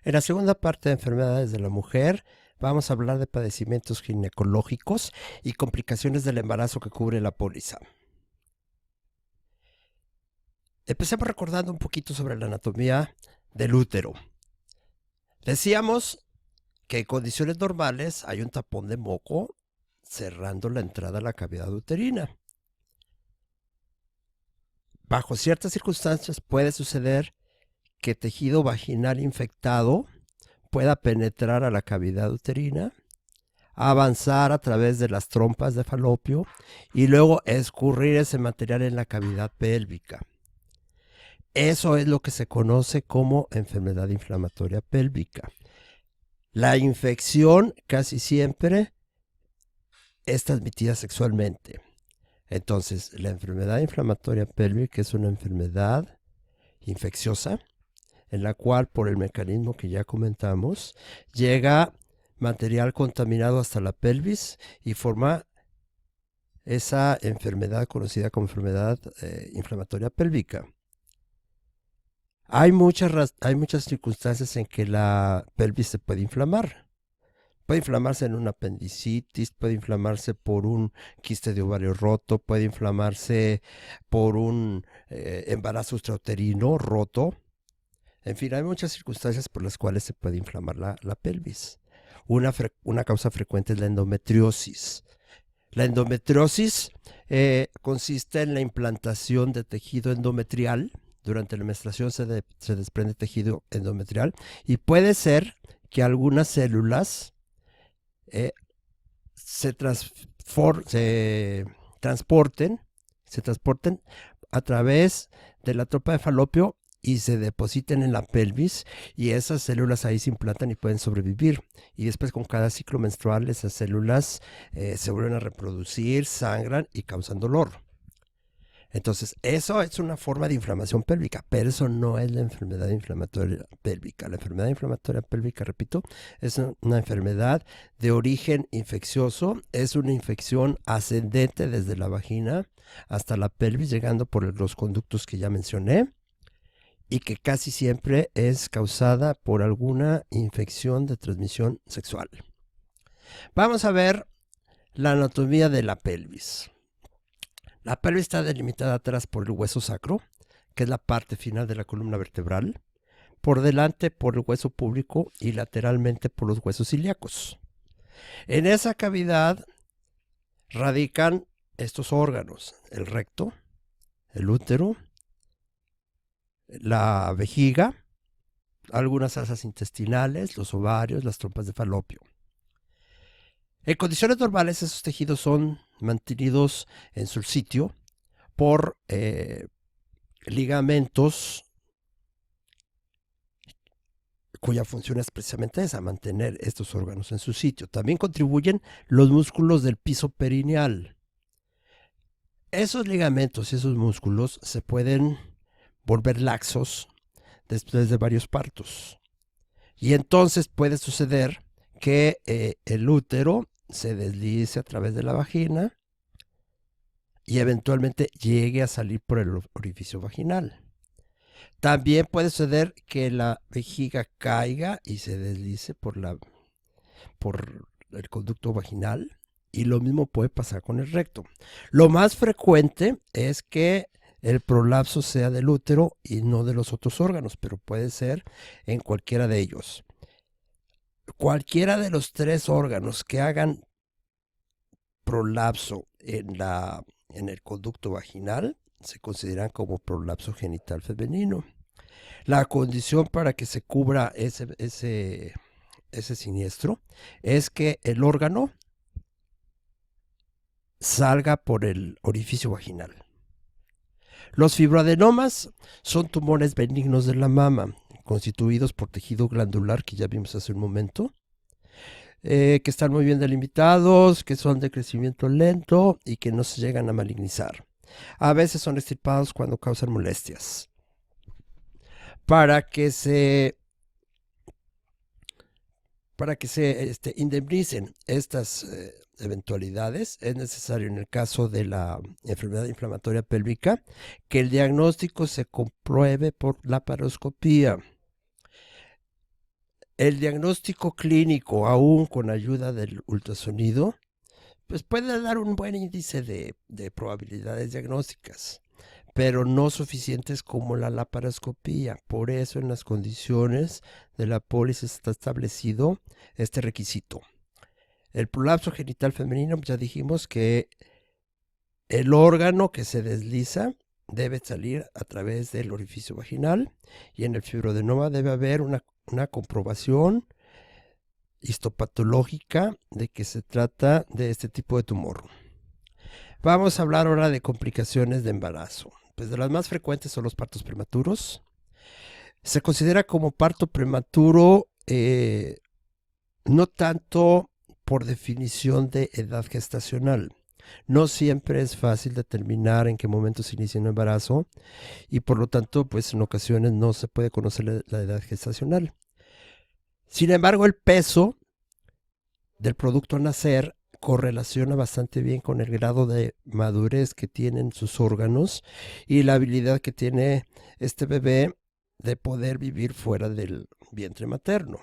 En la segunda parte de enfermedades de la mujer, vamos a hablar de padecimientos ginecológicos y complicaciones del embarazo que cubre la póliza. Empecemos recordando un poquito sobre la anatomía del útero. Decíamos que en condiciones normales hay un tapón de moco cerrando la entrada a la cavidad uterina. Bajo ciertas circunstancias puede suceder que tejido vaginal infectado pueda penetrar a la cavidad uterina, avanzar a través de las trompas de falopio y luego escurrir ese material en la cavidad pélvica. Eso es lo que se conoce como enfermedad inflamatoria pélvica. La infección casi siempre es transmitida sexualmente. Entonces, la enfermedad inflamatoria pélvica es una enfermedad infecciosa en la cual, por el mecanismo que ya comentamos, llega material contaminado hasta la pelvis y forma esa enfermedad conocida como enfermedad inflamatoria pélvica. Hay muchas circunstancias en que la pelvis se puede inflamar. Puede inflamarse en una apendicitis, puede inflamarse por un quiste de ovario roto, puede inflamarse por un embarazo extrauterino roto. En fin, hay muchas circunstancias por las cuales se puede inflamar la pelvis. Una causa frecuente es la endometriosis. La endometriosis consiste en la implantación de tejido endometrial. Durante la menstruación se desprende tejido endometrial y puede ser que algunas células eh, se, se transporten, se transporten a través de la trompa de falopio y se depositen en la pelvis y esas células ahí se implantan y pueden sobrevivir. Y después con cada ciclo menstrual esas células se vuelven a reproducir, sangran y causan dolor. Entonces, eso es una forma de inflamación pélvica, pero eso no es la enfermedad inflamatoria pélvica. La enfermedad inflamatoria pélvica, repito, es una enfermedad de origen infeccioso, es una infección ascendente desde la vagina hasta la pelvis, llegando por los conductos que ya mencioné, y que casi siempre es causada por alguna infección de transmisión sexual. Vamos a ver la anatomía de la pelvis. La pelvis está delimitada atrás por el hueso sacro, que es la parte final de la columna vertebral, por delante por el hueso púbico y lateralmente por los huesos ilíacos. En esa cavidad radican estos órganos: el recto, el útero, la vejiga, algunas asas intestinales, los ovarios, las trompas de falopio. En condiciones normales esos tejidos son mantenidos en su sitio por ligamentos cuya función es precisamente esa, mantener estos órganos en su sitio. También contribuyen los músculos del piso perineal. Esos ligamentos y esos músculos se pueden volver laxos después de varios partos. Y entonces puede suceder que el útero se deslice a través de la vagina y eventualmente llegue a salir por el orificio vaginal. También puede suceder que la vejiga caiga y se deslice por el conducto vaginal, y lo mismo puede pasar con el recto. Lo más frecuente es que el prolapso sea del útero y no de los otros órganos, pero puede ser en cualquiera de ellos. Cualquiera de los tres órganos que hagan prolapso en el conducto vaginal se consideran como prolapso genital femenino. La condición para que se cubra ese siniestro es que el órgano salga por el orificio vaginal. Los fibroadenomas son tumores benignos de la mama, constituidos por tejido glandular, que ya vimos hace un momento, que están muy bien delimitados, que son de crecimiento lento y que no se llegan a malignizar. A veces son extirpados cuando causan molestias. Para que se indemnicen estas eventualidades, es necesario, en el caso de la enfermedad inflamatoria pélvica, que el diagnóstico se compruebe por laparoscopía. El diagnóstico clínico, aún con ayuda del ultrasonido, pues puede dar un buen índice de probabilidades diagnósticas, pero no suficientes como la laparoscopía. Por eso en las condiciones de la póliza está establecido este requisito. El prolapso genital femenino, ya dijimos que el órgano que se desliza debe salir a través del orificio vaginal, y en el fibroadenoma debe haber una comprobación histopatológica de que se trata de este tipo de tumor. Vamos a hablar ahora de complicaciones de embarazo. Pues de las más frecuentes son los partos prematuros. Se considera como parto prematuro no tanto por definición de edad gestacional. No siempre es fácil determinar en qué momento se inicia un embarazo, y por lo tanto, pues en ocasiones no se puede conocer la edad gestacional. Sin embargo, el peso del producto al nacer correlaciona bastante bien con el grado de madurez que tienen sus órganos y la habilidad que tiene este bebé de poder vivir fuera del vientre materno.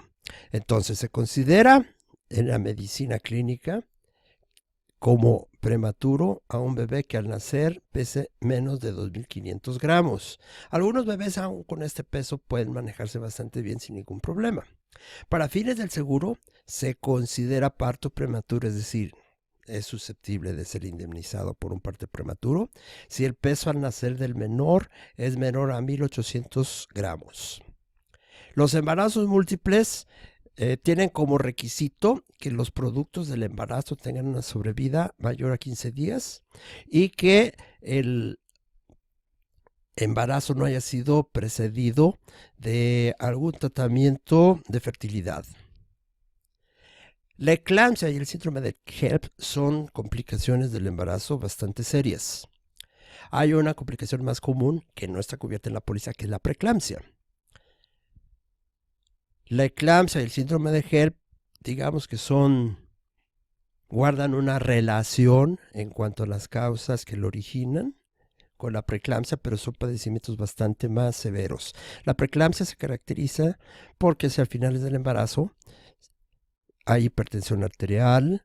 Entonces se considera en la medicina clínica como prematuro a un bebé que al nacer pese menos de 2.500 gramos. Algunos bebés aún con este peso pueden manejarse bastante bien sin ningún problema. Para fines del seguro se considera parto prematuro, es decir, es susceptible de ser indemnizado por un parto prematuro si el peso al nacer del menor es menor a 1.800 gramos. Los embarazos múltiples tienen como requisito que los productos del embarazo tengan una sobrevida mayor a 15 días y que el embarazo no haya sido precedido de algún tratamiento de fertilidad. La eclampsia y el síndrome de HELP son complicaciones del embarazo bastante serias. Hay una complicación más común que no está cubierta en la póliza, que es la preeclampsia. La eclampsia y el síndrome de HELP, digamos que guardan una relación en cuanto a las causas que lo originan con la preeclampsia, pero son padecimientos bastante más severos. La preeclampsia se caracteriza porque hacia finales del embarazo hay hipertensión arterial,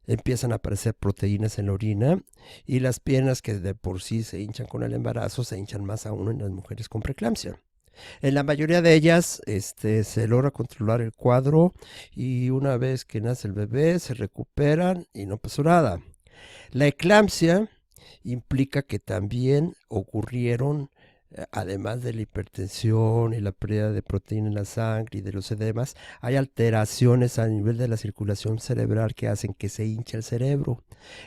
empiezan a aparecer proteínas en la orina, y las piernas, que de por sí se hinchan con el embarazo, se hinchan más aún en las mujeres con preeclampsia. En la mayoría de ellas se logra controlar el cuadro, y una vez que nace el bebé se recuperan y no pasó nada. La eclampsia implica que también ocurrieron, además de la hipertensión y la pérdida de proteína en la sangre y de los edemas, hay alteraciones a nivel de la circulación cerebral que hacen que se hinche el cerebro.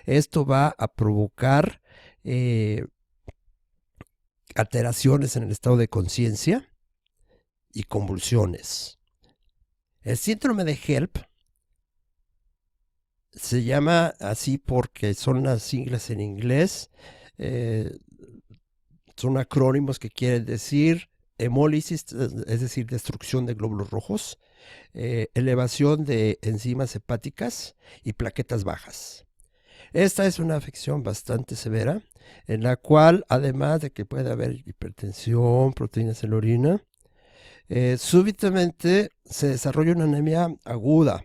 Esto va a provocar alteraciones en el estado de conciencia y convulsiones. El síndrome de HELP se llama así porque son las siglas en inglés, son acrónimos que quieren decir hemólisis, es decir, destrucción de glóbulos rojos, elevación de enzimas hepáticas y plaquetas bajas. Esta es una afección bastante severa, en la cual, además de que puede haber hipertensión, proteínas en la orina, súbitamente se desarrolla una anemia aguda.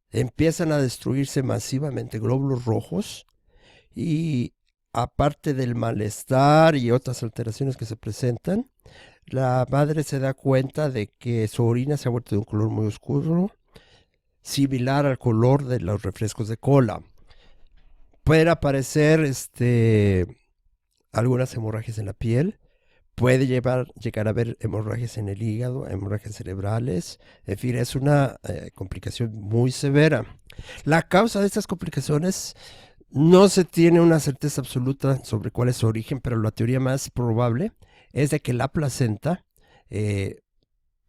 Empiezan a destruirse masivamente glóbulos rojos, y aparte del malestar y otras alteraciones que se presentan, la madre se da cuenta de que su orina se ha vuelto de un color muy oscuro, similar al color de los refrescos de cola. Pueden aparecer algunas hemorragias en la piel, puede llegar a haber hemorragias en el hígado, hemorragias cerebrales, en fin, es una complicación muy severa. La causa de estas complicaciones no se tiene una certeza absoluta sobre cuál es su origen, pero la teoría más probable es de que la placenta,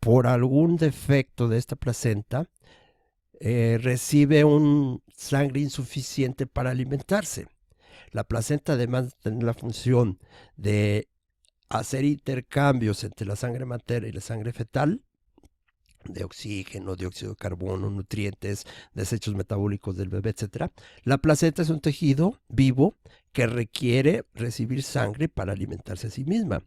por algún defecto de esta placenta, recibe un sangre insuficiente para alimentarse. La placenta, además de tener la función de hacer intercambios entre la sangre materna y la sangre fetal, de oxígeno, dióxido de carbono, nutrientes, desechos metabólicos del bebé, etc. La placenta es un tejido vivo que requiere recibir sangre para alimentarse a sí misma.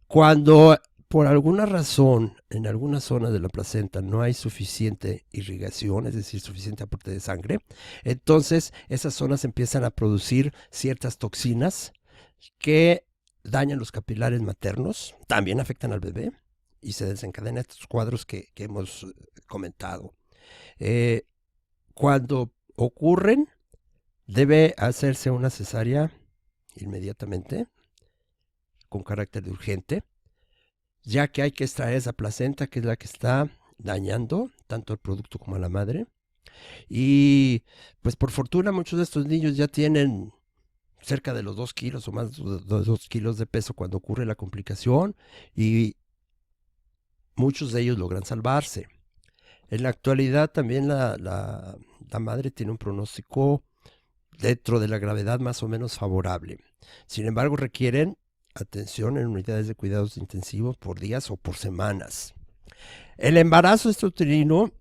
Cuando por alguna razón en algunas zonas de la placenta no hay suficiente irrigación, es decir, suficiente aporte de sangre, entonces esas zonas empiezan a producir ciertas toxinas que dañan los capilares maternos, también afectan al bebé y se desencadenan estos cuadros que hemos comentado. Eh, Cuando ocurren, debe hacerse una cesárea inmediatamente, con carácter de urgente, ya que hay que extraer esa placenta que es la que está dañando tanto al producto como a la madre. Y pues por fortuna muchos de estos niños ya tienen cerca de los 2 kilos o más de 2 kilos de peso cuando ocurre la complicación y muchos de ellos logran salvarse. En la actualidad también la madre tiene un pronóstico dentro de la gravedad más o menos favorable. Sin embargo, requieren atención en unidades de cuidados intensivos por días o por semanas. El embarazo extrauterino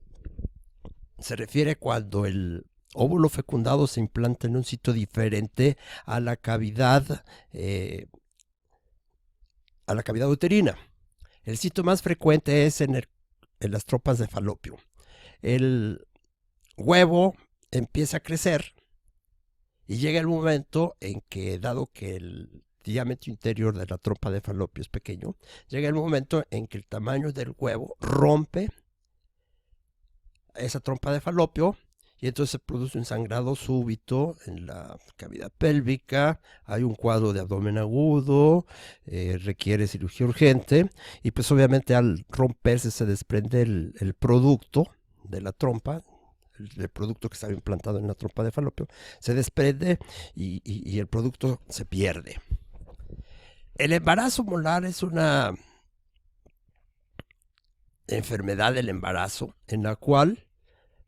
se refiere cuando el óvulo fecundado se implanta en un sitio diferente a la cavidad uterina. El sitio más frecuente es en las trompas de falopio. El huevo empieza a crecer y llega el momento en que, dado que el diámetro interior de la trompa de falopio es pequeño, llega el momento en que el tamaño del huevo rompe esa trompa de falopio y entonces se produce un sangrado súbito en la cavidad pélvica, hay un cuadro de abdomen agudo, requiere cirugía urgente y pues obviamente al romperse se desprende el producto de la trompa, el producto que estaba implantado en la trompa de falopio, se desprende y el producto se pierde. El embarazo molar es una enfermedad del embarazo en la cual,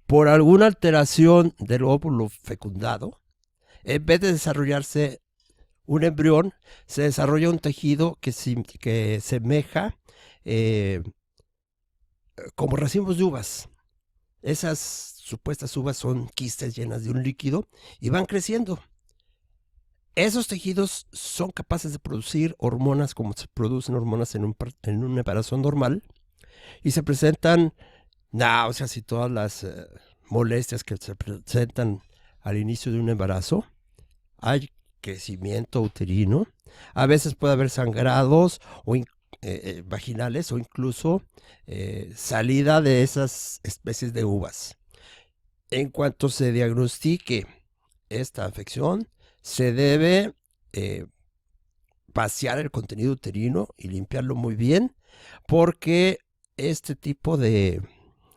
por alguna alteración del óvulo fecundado, en vez de desarrollarse un embrión, se desarrolla un tejido que semeja como racimos de uvas. Esas supuestas uvas son quistes llenas de un líquido y van creciendo. Esos tejidos son capaces de producir hormonas como se producen hormonas en un embarazo normal y se presentan náuseas y todas las molestias que se presentan al inicio de un embarazo. Hay crecimiento uterino, a veces puede haber sangrados vaginales o incluso salida de esas especies de uvas. En cuanto se diagnostique esta afección, se debe vaciar el contenido uterino y limpiarlo muy bien, porque este tipo de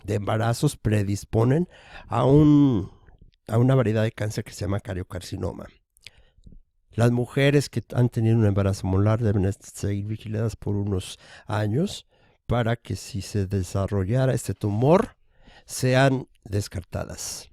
embarazos predisponen a una variedad de cáncer que se llama cariocarcinoma. Las mujeres que han tenido un embarazo molar deben seguir vigiladas por unos años para que si se desarrollara este tumor sean descartadas.